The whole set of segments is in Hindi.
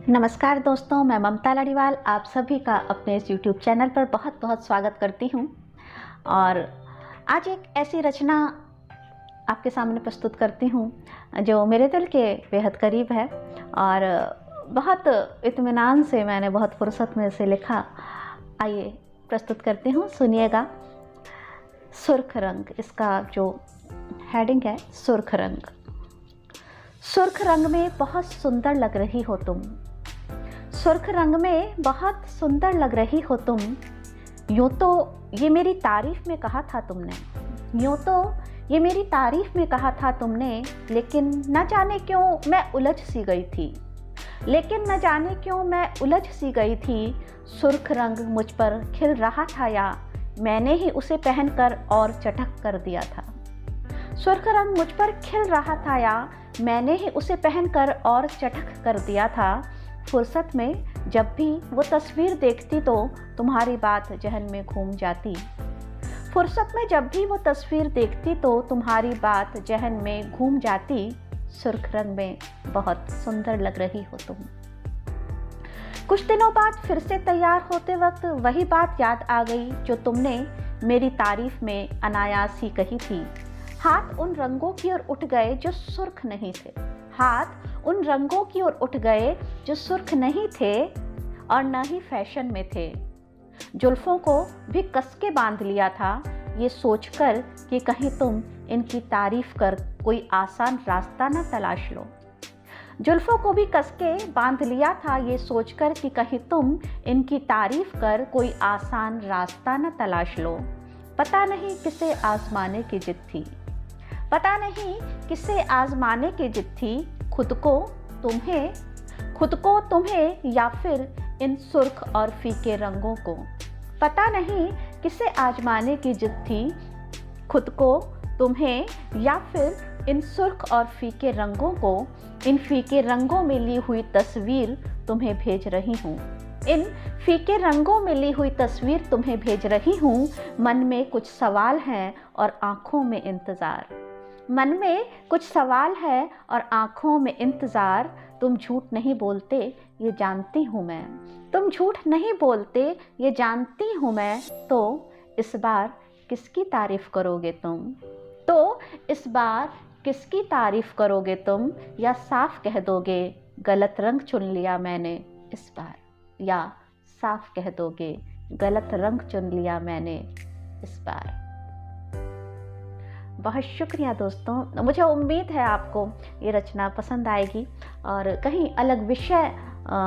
नमस्कार दोस्तों, मैं ममता लड़ीवाल आप सभी का अपने इस YouTube चैनल पर बहुत बहुत स्वागत करती हूँ। और आज एक ऐसी रचना आपके सामने प्रस्तुत करती हूँ जो मेरे दिल के बेहद करीब है और बहुत इत्मीनान से मैंने बहुत फुर्सत में इसे लिखा। आइए प्रस्तुत करती हूँ, सुनिएगा। सुर्ख रंग, इसका जो हेडिंग है सुर्ख रंग। सुर्ख रंग में बहुत सुंदर लग रही हो तुम, सुर्ख रंग में बहुत सुंदर लग रही हो तुम। यूँ तो ये मेरी तारीफ में कहा था तुमने, यूँ तो ये मेरी तारीफ में कहा था तुमने, लेकिन न जाने क्यों मैं उलझ सी गई थी, लेकिन न जाने क्यों मैं उलझ सी गई थी। सुर्ख रंग मुझ पर खिल रहा था या मैंने ही उसे पहनकर और चटक कर दिया था। सुर्ख रंग मुझ पर खिल रहा था या मैंने ही उसे पहनकर और चटक कर दिया था। फुर्सत में जब भी वो तस्वीर देखती तो तुम्हारी बात जहन में घूम जाती। फुर्सत में जब भी वो तस्वीर देखती तो तुम्हारी बात जहन में घूम जाती। सुर्ख रंग में बहुत सुंदर लग रही हो तुम। कुछ दिनों बाद फिर से तैयार होते वक्त वही बात याद आ गई जो तुमने मेरी तारीफ में अनायास ही कही थी। हाथ उन रंगों की ओर उठ गए जो सुर्ख नहीं थे, हाथ उन रंगों की ओर उठ गए जो सुर्ख नहीं थे और न ही फैशन में थे। जुल्फों को भी कस के बांध लिया था ये सोचकर कि कहीं तुम इनकी तारीफ कर कोई आसान रास्ता न तलाश लो। जुल्फों को भी कस के बांध लिया था ये सोचकर कि कहीं तुम इनकी तारीफ कर कोई आसान रास्ता न तलाश लो। पता नहीं किसे आजमाने की जिद थी, पता नहीं किसे आजमाने की जिद थी। खुद को तुम्हें या फिर इन सुर्ख और फीके रंगों को। पता नहीं किसे आजमाने की जिद थी। खुद को तुम्हें या फिर इन सुर्ख और फीके रंगों को। इन फीके रंगों में ली हुई तस्वीर तुम्हें भेज रही हूँ, इन फीके रंगों में ली हुई तस्वीर तुम्हें भेज रही हूँ। मन में कुछ सवाल हैं और आँखों में इंतज़ार, मन में कुछ सवाल है और आँखों में इंतज़ार। तुम झूठ नहीं बोलते ये जानती हूँ मैं, तुम झूठ नहीं बोलते ये जानती हूँ मैं। तो इस बार किसकी तारीफ़ करोगे तुम, तो इस बार किसकी तारीफ़ करोगे तुम। या साफ कह दोगे गलत रंग चुन लिया मैंने इस बार, या साफ कह दोगे गलत रंग चुन लिया मैंने इस बार। बहुत शुक्रिया दोस्तों, मुझे उम्मीद है आपको ये रचना पसंद आएगी। और कहीं अलग विषय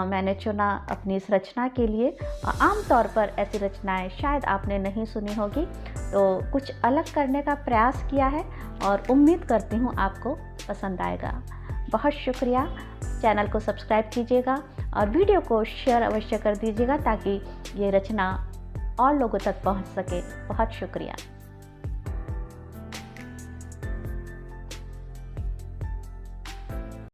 मैंने चुना अपनी इस रचना के लिए। आमतौर पर ऐसी रचनाएं शायद आपने नहीं सुनी होगी, तो कुछ अलग करने का प्रयास किया है और उम्मीद करती हूँ आपको पसंद आएगा। बहुत शुक्रिया। चैनल को सब्सक्राइब कीजिएगा और वीडियो को शेयर अवश्य कर दीजिएगा ताकि ये रचना और लोगों तक पहुँच सके। बहुत शुक्रिया।